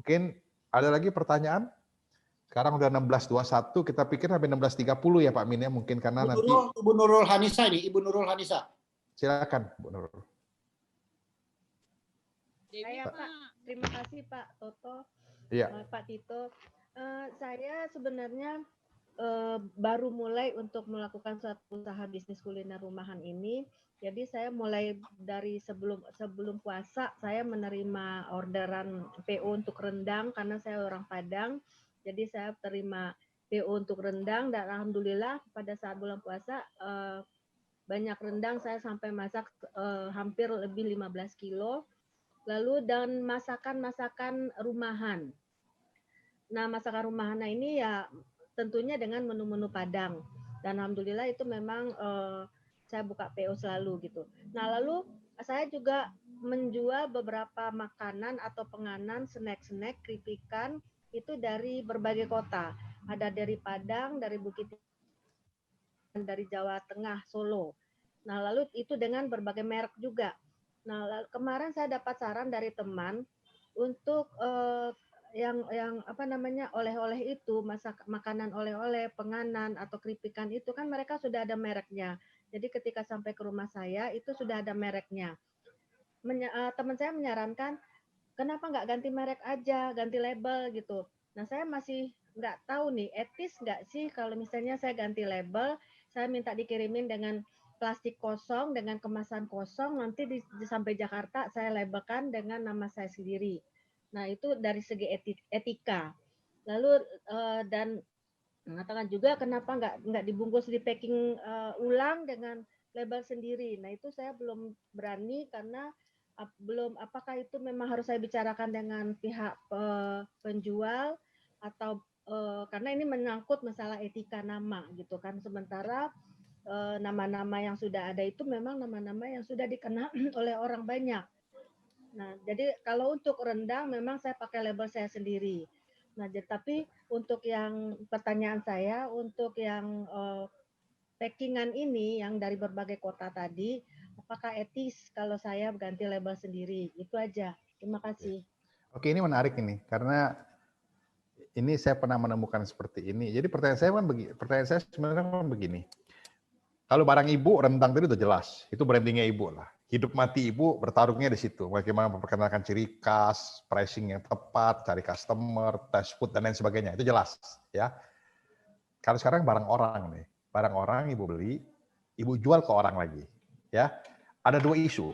Mungkin ada lagi pertanyaan? Sekarang udah 16.21, kita pikir sampai 16.30 ya Pak Min ya, mungkin karena nanti. Ibu Nurul Hanisa ini, Ibu Nurul Hanisa. Silakan Bu Nurul. Saya Pak, terima kasih Pak Toto, Iya. Pak Tito. Saya sebenarnya baru mulai untuk melakukan suatu usaha bisnis kuliner rumahan ini. Jadi saya mulai dari sebelum puasa saya menerima orderan PO untuk rendang karena saya orang Padang. Jadi saya terima PO untuk rendang dan alhamdulillah pada saat bulan puasa banyak rendang saya sampai masak hampir lebih 15 kilo. Lalu dan masakan-masakan rumahan. Nah, masakan rumahan ini ya tentunya dengan menu-menu Padang. Dan alhamdulillah itu memang saya buka PO selalu gitu. Nah, lalu saya juga menjual beberapa makanan atau penganan, snack-snack, keripik itu dari berbagai kota. Ada dari Padang, dari Bukit Tinggi, dari Jawa Tengah, Solo. Nah, lalu itu dengan berbagai merek juga. Nah, kemarin saya dapat saran dari teman untuk yang apa namanya oleh-oleh itu, makanan oleh-oleh, penganan atau keripikan itu kan mereka sudah ada mereknya. Jadi ketika sampai ke rumah saya itu sudah ada mereknya. Teman saya menyarankan kenapa nggak ganti merek aja, ganti label gitu. Nah saya masih nggak tahu nih etis nggak sih kalau misalnya saya ganti label, saya minta dikirimin dengan plastik kosong dengan kemasan kosong, nanti sampai Jakarta saya labelkan dengan nama saya sendiri. Nah itu dari segi etika. Lalu dan mengatakan juga kenapa nggak dibungkus di packing ulang dengan label sendiri. Nah itu saya belum berani karena belum apakah itu memang harus saya bicarakan dengan pihak penjual atau karena ini menyangkut masalah etika nama gitu kan. Sementara nama-nama yang sudah ada itu memang nama-nama yang sudah dikenal oleh orang banyak. Nah, jadi kalau untuk rendang memang saya pakai label saya sendiri. Nah, tapi untuk yang pertanyaan saya, untuk yang packingan ini yang dari berbagai kota tadi, apakah etis kalau saya ganti label sendiri? Itu aja. Terima kasih. Oke, ini menarik ini karena ini saya pernah menemukan seperti ini. Jadi pertanyaan saya sebenarnya kan begini. Kalau barang ibu, rendang tadi udah jelas. Itu brandingnya ibu lah. Hidup mati ibu bertarungnya di situ. Bagaimana memperkenalkan ciri khas, pricing yang tepat, cari customer, test food, dan lain sebagainya. Itu jelas. Ya. Kalau sekarang barang orang nih. Barang orang ibu beli, ibu jual ke orang lagi. Ya. Ada dua isu.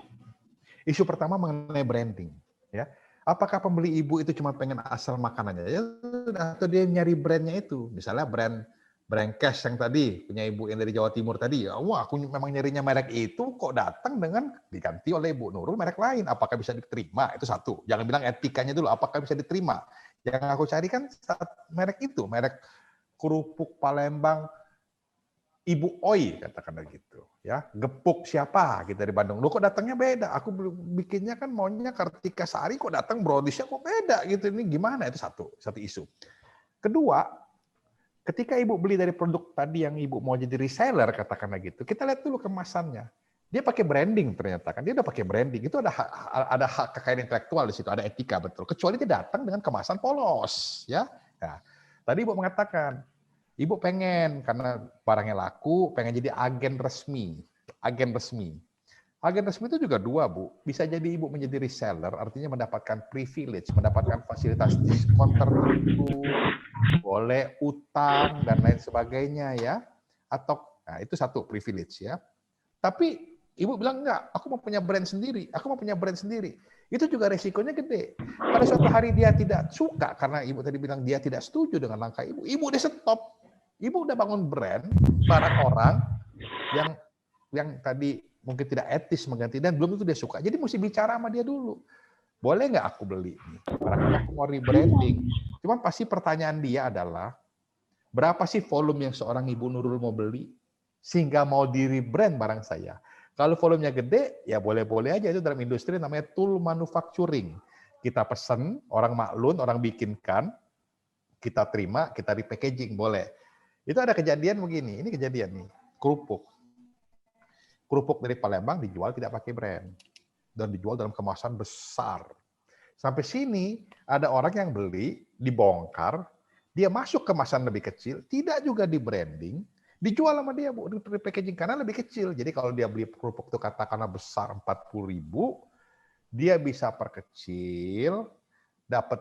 Isu pertama mengenai branding. Ya. Apakah pembeli ibu itu cuma pengen asal makanannya? Ya, atau dia nyari brandnya itu. Misalnya brand Cash yang tadi, punya ibu yang dari Jawa Timur tadi, ya, wah aku memang nyarinya merek itu, kok datang dengan diganti oleh Ibu Nurul merek lain, apakah bisa diterima? Itu satu. Jangan bilang etikanya dulu, apakah bisa diterima? Yang aku cari kan merek itu, merek kerupuk Palembang Ibu Oi, katakanlah gitu. Ya, gepuk siapa gitu dari Bandung. Lu kok datangnya beda? Aku bikinnya kan maunya Kartika Sari, kok datang Brodisnya kok beda gitu. Ini gimana? Itu satu isu. Kedua, ketika ibu beli dari produk tadi yang ibu mau jadi reseller, katakanlah gitu, kita lihat dulu kemasannya. Dia pakai branding ternyata kan, dia udah pakai branding. Itu ada hak kekayaan intelektual di situ, ada etika betul. Kecuali dia datang dengan kemasan polos, ya. Nah, tadi ibu mengatakan, ibu pengen karena barangnya laku, pengen jadi agen resmi, agen resmi. Agen resmi itu juga dua, Bu. Bisa jadi ibu menjadi reseller, artinya mendapatkan privilege, mendapatkan fasilitas diskon tertentu, boleh utang dan lain sebagainya ya. Atau nah itu satu privilege ya. Tapi ibu bilang enggak, aku mau punya brand sendiri, aku mau punya brand sendiri. Itu juga resikonya gede. Pada suatu hari dia tidak suka karena ibu tadi bilang dia tidak setuju dengan langkah ibu. Ibu udah stop. Ibu udah bangun brand barang orang yang tadi mungkin tidak etis mengganti dan belum itu dia suka. Jadi mesti bicara sama dia dulu. Boleh nggak aku beli? Barangkali aku mau rebranding. Cuman pasti pertanyaan dia adalah, berapa sih volume yang seorang Ibu Nurul mau beli? Sehingga mau di rebrand barang saya. Kalau volumenya gede, ya boleh-boleh aja. Itu dalam industri namanya tool manufacturing. Kita pesen, orang maklun, orang bikinkan, kita terima, kita repackaging, boleh. Itu ada kejadian begini, ini kejadian nih, kerupuk. Kerupuk dari Palembang dijual tidak pakai brand. Dan dijual dalam kemasan besar. Sampai sini ada orang yang beli, dibongkar, dia masuk kemasan lebih kecil, tidak juga di branding, dijual sama dia Bu, di packaging karena lebih kecil. Jadi kalau dia beli kerupuk itu katakanlah besar 40.000, dia bisa perkecil, dapat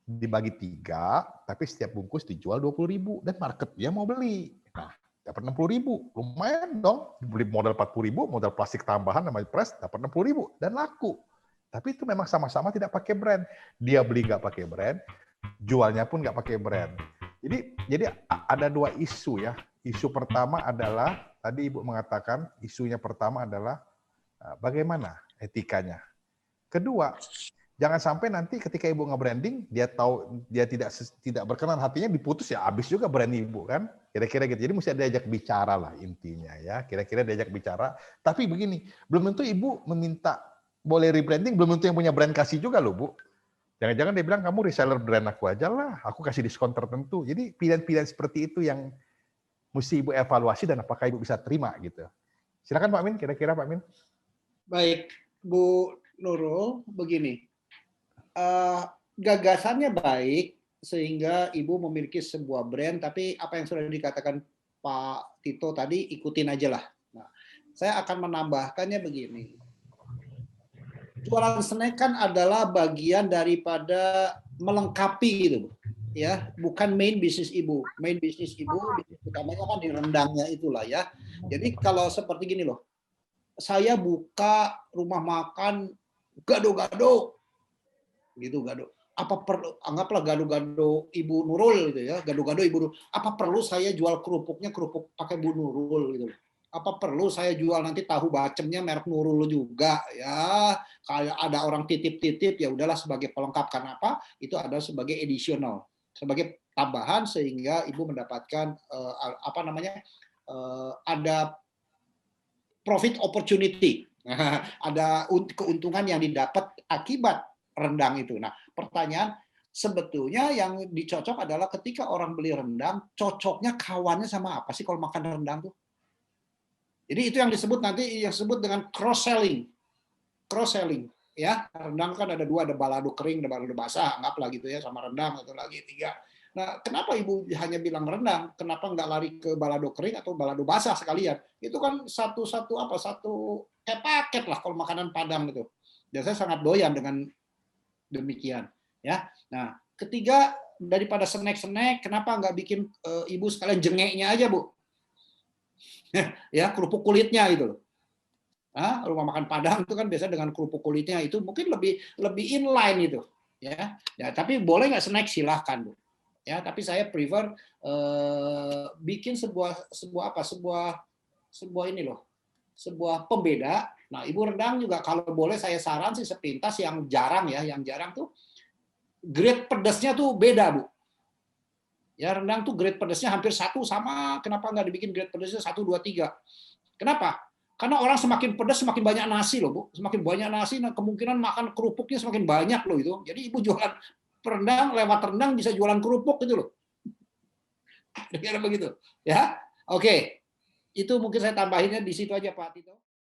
dibagi 3, tapi setiap bungkus dijual 20.000 dan market dia mau beli. Nah, dapat 60.000, lumayan dong. Beli modal 40.000, modal plastik tambahan namanya press, dapat 60.000 dan laku. Tapi itu memang sama-sama tidak pakai brand. Dia beli nggak pakai brand, jualnya pun nggak pakai brand. Jadi ada 2 isu ya. Isu pertama adalah tadi Ibu mengatakan isunya pertama adalah bagaimana etikanya. Kedua, jangan sampai nanti ketika Ibu nge-branding dia tahu dia tidak berkenan hatinya diputus ya habis juga brand Ibu kan. Kira-kira gitu. Jadi mesti diajak bicara lah intinya ya. Kira-kira diajak bicara. Tapi begini, belum tentu Ibu meminta boleh rebranding, belum tentu yang punya brand kasih juga loh Bu. Jangan-jangan dia bilang kamu reseller brand aku aja lah, aku kasih diskon tertentu. Jadi pilihan-pilihan seperti itu yang mesti Ibu evaluasi dan apakah Ibu bisa terima gitu. Silakan Pak Min, kira-kira Pak Min. Baik, Bu Nurul, begini. Gagasannya baik sehingga Ibu memiliki sebuah brand, tapi apa yang sudah dikatakan Pak Tito tadi ikutin aja lah. Nah, saya akan menambahkannya begini. Jualan snack kan adalah bagian daripada melengkapi gitu, ya, bukan main bisnis Ibu. Main bisnis Ibu utamanya kan di rendangnya itulah ya. Jadi kalau seperti gini loh, saya buka rumah makan gado-gado, gitu gado. Apa perlu anggaplah gado-gado Ibu Nurul gitu ya, gado-gado Ibu Nurul. Apa perlu saya jual kerupuknya kerupuk pakai Bu Nurul gitu? Apa perlu saya jual nanti tahu bacemnya merek Nurul juga ya? Kayak ada orang titip-titip ya udahlah sebagai pelengkap. Kenapa? Itu ada sebagai additional, sebagai tambahan sehingga Ibu mendapatkan apa namanya? Ada profit opportunity. Ada keuntungan yang didapat akibat rendang itu. Nah, pertanyaan sebetulnya yang dicocok adalah ketika orang beli rendang, cocoknya kawannya sama apa sih kalau makan rendang tuh? Jadi itu yang disebut nanti yang disebut dengan cross selling. Cross selling ya. Rendang kan ada 2, ada balado kering, ada balado basah, anggaplah gitu ya, sama rendang atau lagi 3. Nah, kenapa Ibu hanya bilang rendang? Kenapa nggak lari ke balado kering atau balado basah sekalian? Itu kan satu kayak paket lah kalau makanan Padang gitu. Dan saya sangat doyan dengan demikian ya. Nah, ketiga daripada snack-snack, kenapa nggak bikin Ibu sekalian jengeknya aja Bu? Ya, kerupuk kulitnya itu loh. Rumah makan Padang itu kan biasa dengan kerupuk kulitnya itu mungkin lebih inline itu ya. Ya, tapi boleh nggak snack silahkan Bu. Ya, tapi saya prefer bikin sebuah ini loh, sebuah pembeda. Nah, Ibu rendang juga kalau boleh saya saran sih sepintas yang jarang tuh grade pedasnya tuh beda Bu. Ya, rendang tuh grade pedasnya hampir 1 sama. Kenapa nggak dibikin grade pedasnya 1, 2, 3? Kenapa? Karena orang semakin pedas semakin banyak nasi loh Bu. Semakin banyak nasi, nah kemungkinan makan kerupuknya semakin banyak loh itu. Jadi Ibu jualan rendang, lewat rendang bisa jualan kerupuk gitu loh. Kira-kira begitu. Ya, oke. Itu mungkin saya tambahinnya di situ aja Pak Tito.